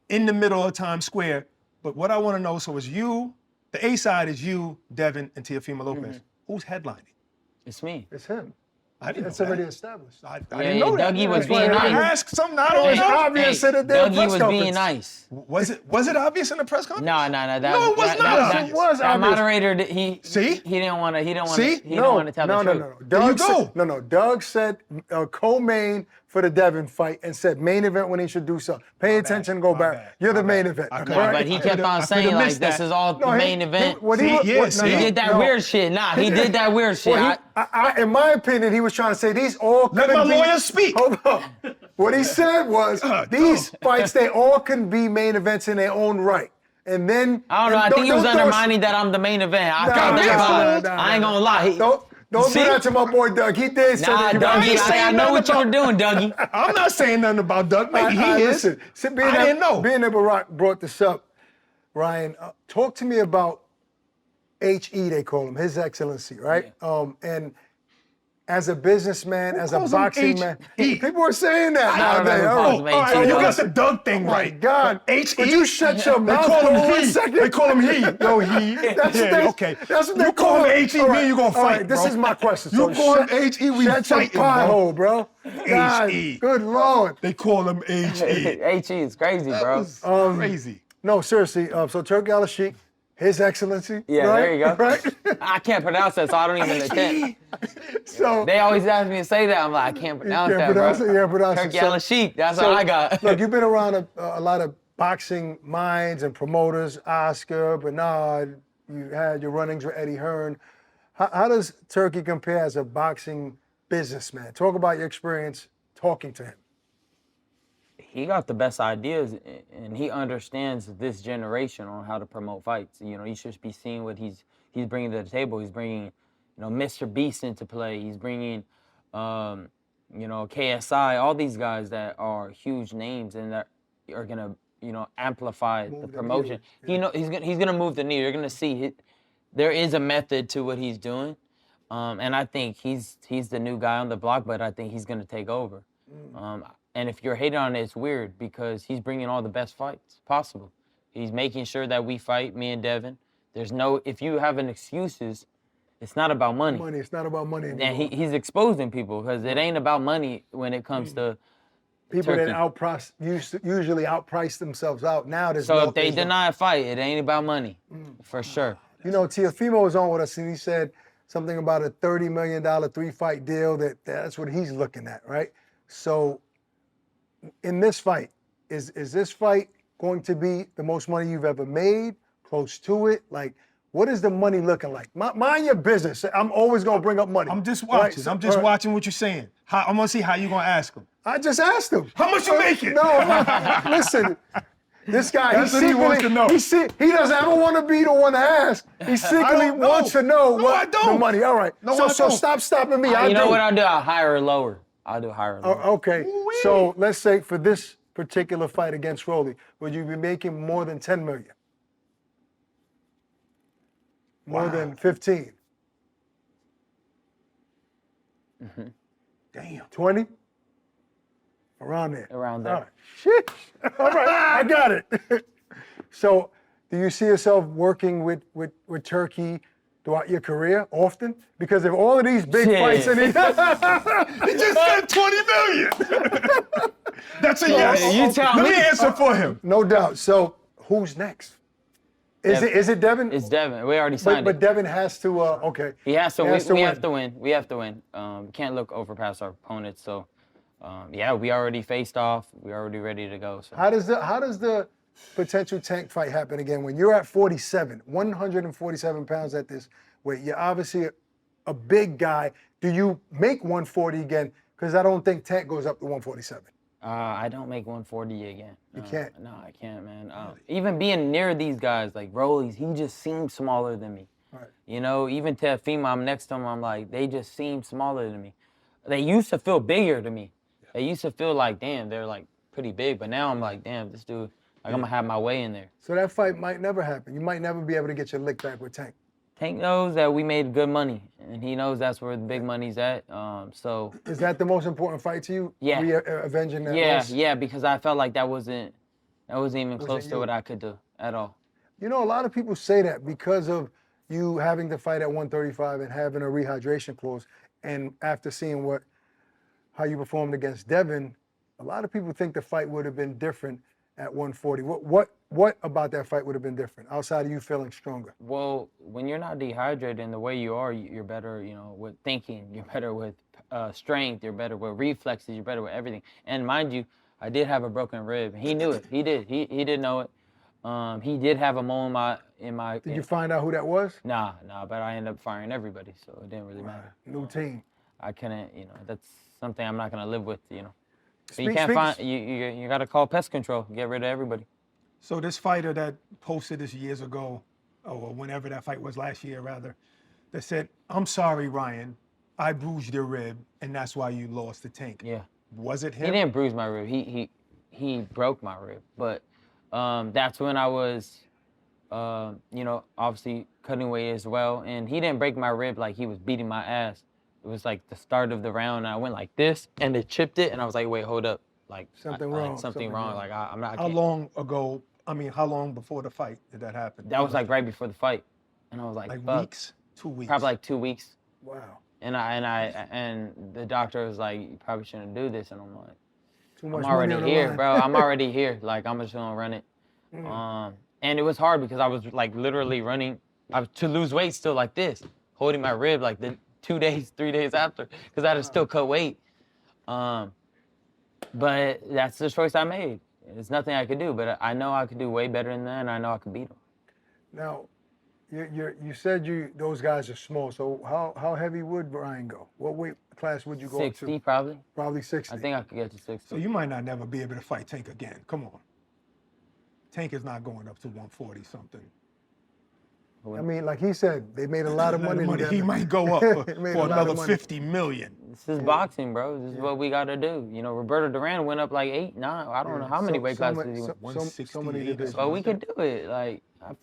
in the middle of Times Square. But what I want to know, so it's you, the A side is you, Devin, and Teofimo Lopez. Who's headlining? It's me. It's him. I didn't That's know that. already established. I didn't know that. Dougie was That's why being I nice. asked something I don't It's know. obvious in the damn Dougie press was conference. being nice. Was it obvious in the press conference? No. No, it was not It was That obvious. moderator, he See? he didn't want to. He didn't want See? to. He didn't want to tell the truth. No. There you Doug go. said, Doug said co-main for the Devin fight and said main event when he should do so. Pay attention, go back. bad. You're the My main bad. event. I all could've- No, right? but he I kept could've- on I saying could've like missed this that. is all the main event. See, He did that weird shit. Nah, he did that weird shit. Well, In my opinion, he was trying to say these all Let could my be. lawyer speak. Hold on. What he said was these fights, they all can be main events in their own right. And then I don't know. I think he was undermining that I'm the main event. I ain't gonna lie. Don't do that to my boy Doug. He did say that. Dougie, I know what you were doing, Dougie. I'm not saying nothing about Doug. Maybe he is. Listen, I didn't know. Being that Barak brought this up, Ryan, talk to me about HE, they call him, His Excellency, right? Yeah. And as a businessman, as a calls him boxing man, HE? people are saying that I don't know nowadays. who calls him All right, HE. you got the Doug thing Oh right. my God. H-E? Would you shut your They mouth call for him 1 he. second? They call him he. No, he. Okay. That's what they you call him H-E, All me, you gonna all fight, This bro. is my question. You So call him H-E, we shut your fighting, pie bro. hole, bro. God, H-E. good Lord. They call him H-E. HE is crazy, bro. Crazy. No, seriously. So Turki Alalshikh, His Excellency. Yeah, right? there you go. Right? I can't pronounce that, so I don't even attempt. So They always ask me to say that. I'm like, I can't pronounce that, bro. Turki Alalshikh, that's all I got. Look, you've been around a lot of boxing minds and promoters, Oscar, Bernard. You had your run-ins with Eddie Hearn. How does Turki compare as a boxing businessman? Talk about your experience talking to him. He got the best ideas, and he understands this generation on how to promote fights. You know, you should be seeing what he's bringing to the table. He's bringing, Mr. Beast into play. He's bringing, KSI, all these guys that are huge names and that are gonna, amplify the promotion. needle, yeah. He's gonna move the needle. You're gonna see there is a method to what he's doing, and I think he's the new guy on the block. But I think he's gonna take over. And if you're hating on it, it's weird because he's bringing all the best fights possible. He's making sure that we fight, me and Devin. If you have an excuses, it's not about money. It's not about money anymore. And he's exposing people because it ain't about money when it comes to People Turkey. that usually outprice themselves out. Now there's So if they deny a fight, it ain't about money, for sure. Teofimo was on with us and he said something about a $30 million 3-fight deal. That's what he's looking at, right? So in this fight, is this fight going to be the most money you've ever made? Close to it? Like, what is the money looking like? Mind your business. I'm always gonna bring up money. I'm just watching. Right? I'm just watching what you're saying. I'm gonna see how you gonna ask him. I just asked him. How much you making? No, listen. This guy, That's what he wants to know. He doesn't ever want to be the one to ask. He secretly don't know. wants to know No, I what don't. the money. All right. No, so I don't. stop stopping me. You know what I'll do? I'll hire her lower. I'll do higher or lower. Okay. So let's say for this particular fight against Rolly, would you be making more than 10 million? More than 15? Damn. 20? Around there. Around there. All right. Shit. All right. I got it. So do you see yourself working with Turki throughout your career often? Because of all of these big fights and He just said 20 million. That's a yes. you tell Let me. me answer for him. no doubt. So who's next? Is it Devin? It's Devin. We already signed But it. Devin has to. Okay. He has to. He has to We win. have to win. We have to win. We can't look over past our opponents. So, we already faced off. We're already ready to go. So. How does the potential Tank fight happen again when you're at 47, 147 pounds at this weight? You're obviously a big guy. Do you make 140 again? Because I don't think Tank goes up to 147. I don't make 140 again. You can't? No, I can't, man. Even being near these guys, like Rolly's, he just seems smaller than me. Right. Even Teofimo, I'm next to him, I'm like, they just seem smaller than me. They used to feel bigger to me. They used to feel like, damn, they're like pretty big. But now I'm like, damn, this dude, like I'm gonna have my way in there. So that fight might never happen. You might never be able to get your lick back with Tank. Tank knows that we made good money, and he knows that's where the big money's at. So Is that the most important fight to you? Yeah. Avenging that loss? yeah, because I felt like that wasn't even close to you. what I could do at all. A lot of people say that because of you having to fight at 135 and having a rehydration clause, and after seeing how you performed against Devin, a lot of people think the fight would have been different at 140. What about that fight would have been different outside of you feeling stronger? Well, when you're not dehydrated in the way you are, you're better, with thinking. You're better with strength. You're better with reflexes. You're better with everything. And mind you, I did have a broken rib. He knew it. He did. He did know it. He did have a mole in my. Did you find out who that was? Nah, but I ended up firing everybody, so it didn't really matter. New team. I couldn't, that's something I'm not gonna live with, But you Speak- can't speak- find, you gotta call pest control, get rid of everybody. So this fighter that posted this years ago, or whenever that fight was last year rather, that said, "I'm sorry, Ryan, I bruised your rib, and that's why you lost the Tank." Yeah. Was it He him? didn't bruise my rib. He broke my rib. But that's when I was, obviously cutting weight as well. And he didn't break my rib like he was beating my ass. It was like the start of the round, and I went like this, and it chipped it, and I was like, wait, hold up, like Something I had wrong, something wrong. Like I'm not. I How can't. long ago? I mean, how long before the fight did that happen? That was like right before the fight, and I was like, like fuck. weeks, 2 weeks. Probably like 2 weeks. Wow. And the doctor was like, you probably shouldn't do this, and I'm like, Too much I'm already money on the here, line. bro. I'm already here. Like, I'm just gonna run it. And it was hard because I was like literally running. I was to lose weight still like this, holding my rib like the 2 days, 3 days after, because I had to still cut weight. But that's the choice I made. There's nothing I could do, but I know I could do way better than that, and I know I could beat him. Now, you said those guys are small. So how heavy would Ryan go? What weight class would you go up 60 to? probably. Probably 60. I think I could get to 60. So you might not never be able to fight Tank again. Come on. Tank is not going up to 140 something. I mean, like he said, they made a lot of money. He together. might go up They made for a lot of another money. 50 million. This is boxing, bro. This is what we got to do. Roberto Duran went up like 8, 9. I don't know how many weight classes he went. 168 divisions. But we could do it. Like, I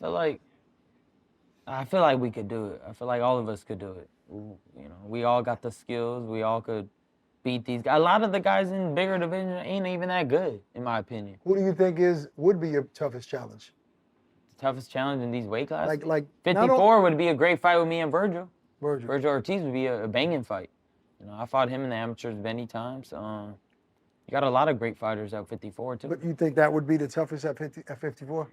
feel like we could do it. I feel like all of us could do it. We all got the skills. We all could beat these guys. A lot of the guys in bigger division ain't even that good, in my opinion. Who do you think would be your toughest challenge? The toughest challenge in these weight classes? Like 54 would be a great fight with me and Virgil. Virgil. Virgil Ortiz would be a banging fight. I fought him in the amateurs many times. You got a lot of great fighters at 54 too. But you think that would be the toughest at 54?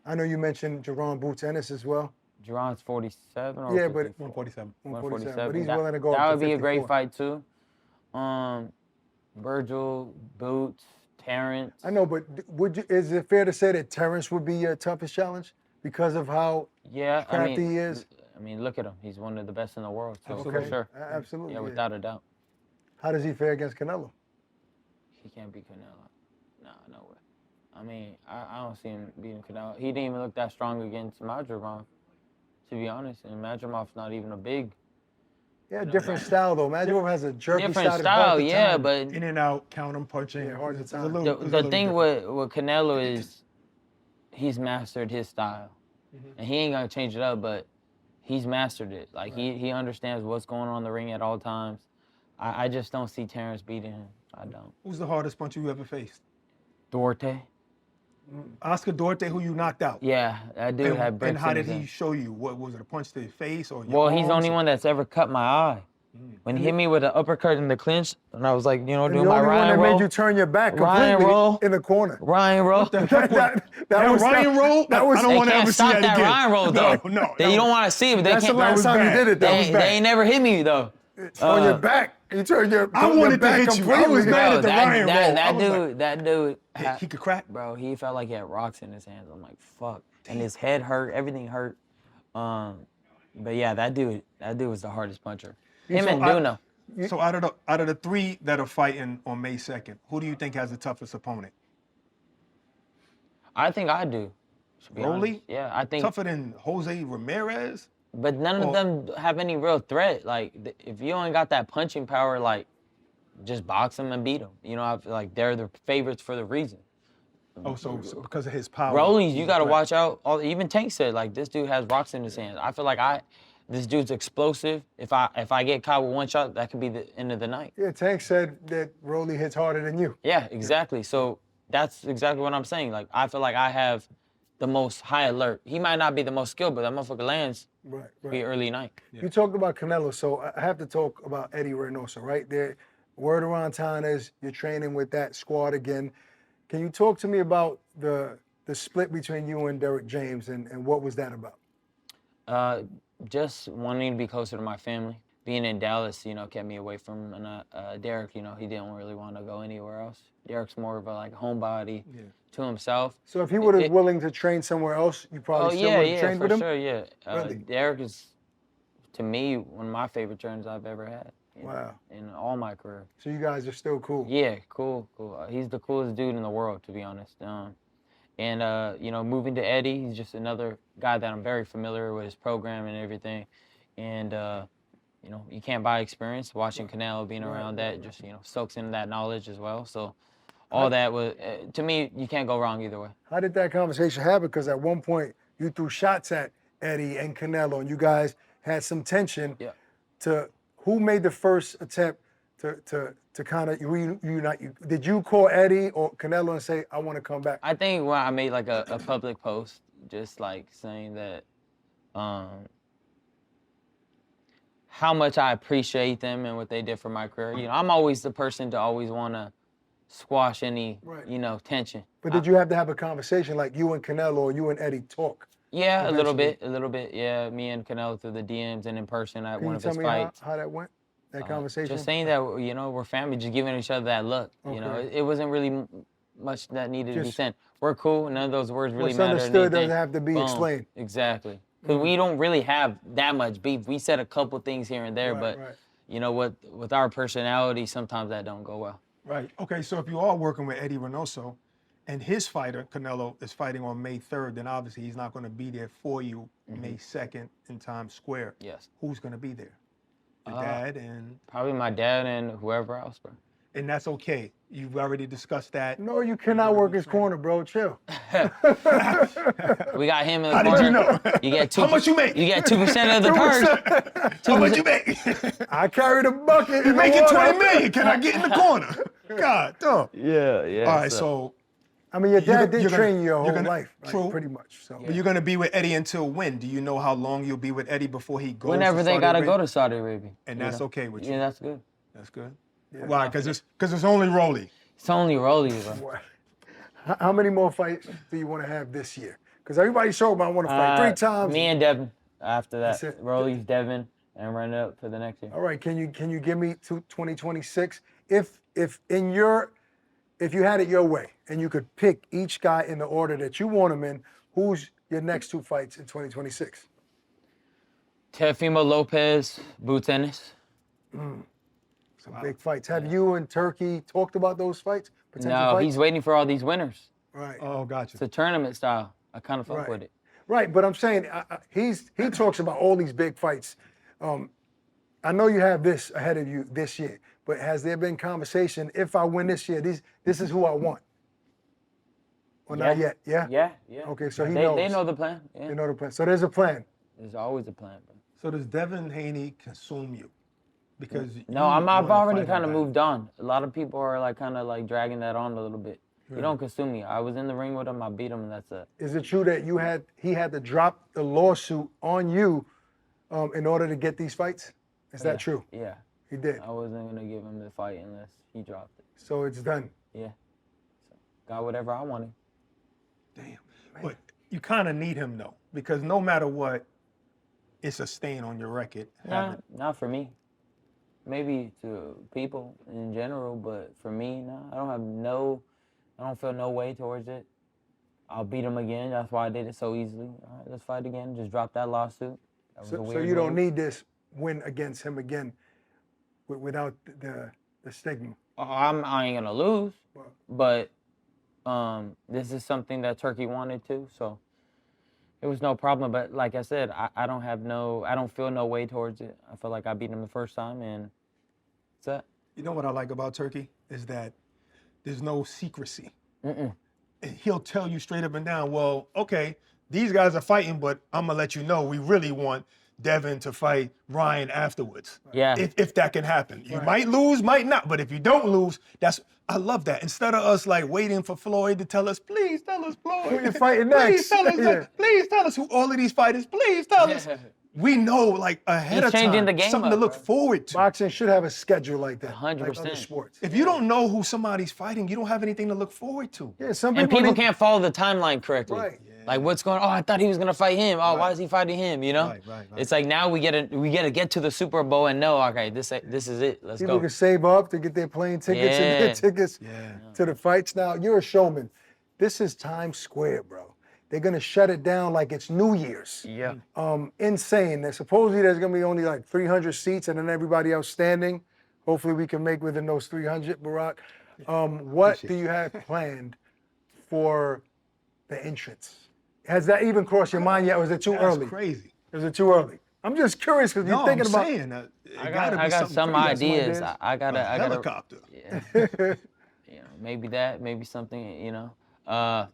I know you mentioned Jerron Boots Ennis as well. Jerron's 47 or Yeah, 54? but 147. 147. But he's willing to go That up would to be a 54. great fight too. Virgil, Boots, Terrence. I know, but is it fair to say that Terrence would be your toughest challenge because of how crafty he is? I mean, look at him. He's one of the best in the world, so Absolutely. for sure. Absolutely. Yeah, without a doubt. How does he fare against Canelo? He can't beat Canelo. No way. I mean, I don't see him beating Canelo. He didn't even look that strong against Madrimov, to be honest. And Madrimov's not even a big. Yeah, different style though. Madrimov has a jerky Different style. style, yeah, but In and out, count him, punching. Yeah, hard to It's a time. little- it's a the little thing different. with Canelo is he's mastered his style. And he ain't gonna change it up, but he's mastered it. Like he understands what's going on in the ring at all times. I just don't see Terrence beating him. I don't. Who's the hardest puncher you ever faced? Duarte? Oscar Duarte, who you knocked out. Yeah, that dude had bricks And how in did his he hand. show you? What was it? A punch to the face or your Well, he's the arms? only one that's ever cut my eye. When he hit me with an uppercut in the clinch, and I was like, And doing the my only one Ryan that roll. made you turn your back Ryan completely roll. in the corner. Ryan roll. That Ryan roll? That was I don't They want to can't ever see stop that that again. Ryan roll though. No. You don't want to see it, but they That's the can't. last time you did it. That was They bad. ain't never hit me though. On your back. You turned your I your wanted to back hit you. I was completely. mad Bro, at the Ryan roll. I that was like, dude. he could crack. Bro, he felt like he had rocks in his hands. I'm like, fuck. And his head hurt. Everything hurt. But yeah, that dude was the hardest puncher. Him and Duno. So out of the three that are fighting on May 2nd, who do you think has the toughest opponent? I think I do. to be Rolly? honest. Yeah, I think. Tougher than Jose Ramirez? But none of them have any real threat. Like, if you ain't got that punching power, like, just box them and beat them. I feel like they're the favorites for the reason. Oh, so because of his power. Rollies, you got to watch out. Even Tank said, like, this dude has rocks in his hands. I feel like this dude's explosive. If I get caught with one shot, that could be the end of the night. Yeah, Tank said that Rolly hits harder than you. Yeah, exactly. So that's exactly what I'm saying. Like, I feel like I have the most high alert. He might not be the most skilled, but that motherfucker lands be early night. You talked about Canelo, so I have to talk about Eddie Reynoso, right? Word around town is you're training with that squad again. Can you talk to me about the split between you and Derek James and what was that about? Just wanting to be closer to my family. being in Dallas, kept me away from Derek. He didn't really want to go anywhere else. Derek's more of a like homebody to himself. So if he would have willing to train somewhere else, you probably still would have trained with him? Sure, yeah. Really? Derek is, to me, one of my favorite trainers I've ever had. Wow. In all my career. So you guys are still cool? Yeah, cool. He's the coolest dude in the world, to be honest. Moving to Eddie, he's just another guy that I'm very familiar with his program and everything. And, you can't buy experience. Watching Canelo, being around that, just, soaks in that knowledge as well. So all that was, to me, you can't go wrong either way. How did that conversation happen? Because at one point, you threw shots at Eddie and Canelo, and you guys had some tension. Yeah. Who made the first attempt to kind of reunite you? Did you call Eddie or Canelo and say, I want to come back? I think when I made like a public post, just like saying that how much I appreciate them and what they did for my career. I'm always the person to always want to squash any, tension. But did you have to have a conversation like you and Canelo or you and Eddie talk? Yeah, a little bit. Yeah, me and Canelo through the DMs and in person at one of his fights. How that went, that conversation? Just saying that, we're family, just giving each other that look. Okay. It wasn't really much that needed to be said. We're cool. None of those words really What's matter. understood doesn't have to be explained. Exactly. Because we don't really have that much beef. We said a couple things here and there, Right, but with our personality, sometimes that don't go well. Right. Okay, so if you are working with Eddie Reynoso and his fighter, Canelo, is fighting on May 3rd, then obviously he's not going to be there for you May 2nd in Times Square. Yes. Who's going to be there? Your dad and... Probably my dad and whoever else, bro. And that's okay. You've already discussed that. No, you cannot work his corner, bro. Chill. We got him in the How corner. did you know? You get 2. How much you make? You get 2% of the purse. How much you make? I carried a bucket. You're making $20 million. Can I get in the corner? God, dog. Yeah. All right, so I mean, your dad did you're gonna- train you your you're whole gonna- life, right? true. Pretty much. So. but you're going to be with Eddie until when? Do you know how long you'll be with Eddie before he goes Whenever to they Saudi gotta Arabia? go to Saudi Arabia. And that's okay with you? Yeah, that's good. That's good? Why? Because it's only Rolly. It's only Rolly, bro. How many more fights do you want to have this year? Because everybody's talking about I want to fight 3 times. Me and Devin. After That's that, it. Rolly's Devin, and run it up for the next year. All right, can you give me to 2026? If you had it your way and you could pick each guy in the order that you want him in, who's your next 2 fights in 2026? Teofimo Lopez, Boots Ennis. Some big fights. Have you and Turki talked about those fights? Potential No, fights? he's waiting for all these winners. Right. Oh, gotcha. It's a tournament style. I kind of fuck Right. with it. Right, but I'm saying he talks about all these big fights. I know you have this ahead of you this year, but has there been conversation? If I win this year, this is who I want. Or not yet? Yeah. Yeah. Okay, so he They knows. know the plan. Yeah. They know the plan. So there's a plan. There's always a plan, bro. So does Devin Haney consume you? Because No, you I've wanna already fight kind of him back. moved on. A lot of people are like kind of like dragging that on a little bit. You don't consume me. I was in the ring with him. I beat him, and that's it. Is it true that he had to drop the lawsuit on you in order to get these fights? Is that true? Yeah. He did. I wasn't gonna give him the fight unless he dropped it. So it's done. Yeah. So, got whatever I wanted. Damn. But you kind of need him though, because no matter what, it's a stain on your record. Not for me. Maybe to people in general, but for me, no. I don't feel no way towards it. I'll beat him again. That's why I did it so easily. All right, let's fight again. Just drop that lawsuit. That was a So weird you don't move. need this win against him again without the stigma. I ain't gonna lose, Well- but this is something that Turki wanted to, so it was no problem. But like I said, I don't feel no way towards it. I feel like I beat him the first time, and that's that. You know what I like about Turki is that there's no secrecy. Mm-mm. And he'll tell you straight up and down, well, okay, these guys are fighting, but I'm gonna let you know we really want Devin to fight Ryan afterwards. Yeah. If that can happen. You might lose, might not, but if you don't lose, I love that. Instead of us like waiting for Floyd to tell us, please tell us, Floyd. Who you fighting Please next? tell us, Yeah. please tell us who all of these fighters, please tell us. We know like ahead He's of time, changing the game something up, to look bro. forward to. Boxing should have a schedule like that. 100%. Like other sports. If you don't know who somebody's fighting, you don't have anything to look forward to. Yeah, some And people people need- can't follow the timeline correctly. Right. Like, what's going on? Oh, I thought he was gonna fight him. Oh, why Right. is he fighting him? You know? Right. It's like now we gotta get to the Super Bowl and know, okay, this is it. Let's People go. can save up to get their plane tickets and their Yeah. tickets Yeah. to the fights. Now, you're a showman. This is Times Square, bro. They're gonna shut it down like it's New Year's. Yeah. Insane. Supposedly there's gonna be only like 300 seats and then everybody else standing. Hopefully we can make within those 300, Barak. What do you have planned for the entrance? Has that even crossed your mind yet, or is it too That's early? crazy. Is it too early? I'm just curious because you're No, thinking I'm about. saying that. I got some ideas. I gotta Helicopter. yeah. You know, maybe that, maybe something, you know.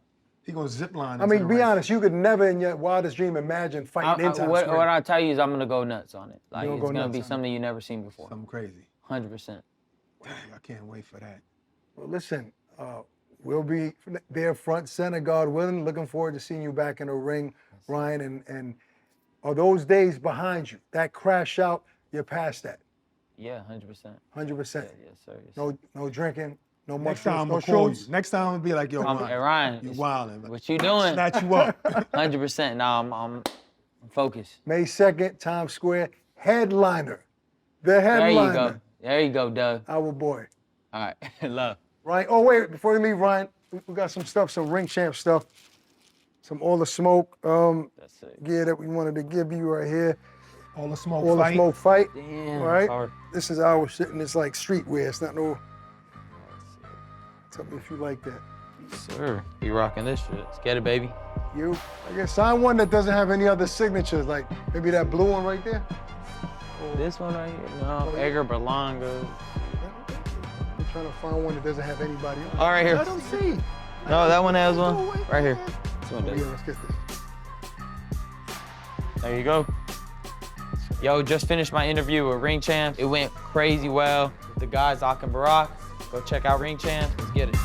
He gonna zip line. I mean, be honest, you could never in your wildest dream imagine fighting in Times What Square. I'll tell you is I'm gonna go nuts on it. Like You'll it's go gonna nuts be on it. something you never seen before. Something crazy. 100%. Dang, I can't wait for that. Well, listen, we'll be there front center, God willing. Looking forward to seeing you back in the ring, Ryan. And are those days behind you? That crash out, you're past that. Yeah, 100%. 100%. Yes, sir. Yes, sir. No drinking, no Next mushrooms, time I'm no gonna call you. shrooms. Next time I'm gonna be like, yo, Hey, Ryan, you wildin'. what you doing? Snatch you up. 100%. Nah, I'm focused. May 2nd, Times Square, headliner. The There headliner. you go. There you go, Doug. Our boy. All right, love. Ryan, oh wait, before you leave, Ryan, we got some stuff, some ring champ stuff. Some All the Smoke That's it. gear that we wanted to give you right here. All the smoke All fight. the Smoke fight. Damn, Right? hard. This is our shit, and it's like streetwear. It's not no. Tell me if you like that. Sir, you rocking this shit. Let's get it, baby. You, I guess, sign one that doesn't have any other signatures, like maybe that blue one right there. This one right here? No, Edgar Berlanga. I'm trying to find one that doesn't have anybody on it. All right, here. Let them see. No, that one has one. Right here. This one Oh, does. yeah, let's get this. There you go. Yo, just finished my interview with Ring Champs. It went crazy well. The guys, Ak and Barak. Go check out Ring Champs. Let's get it.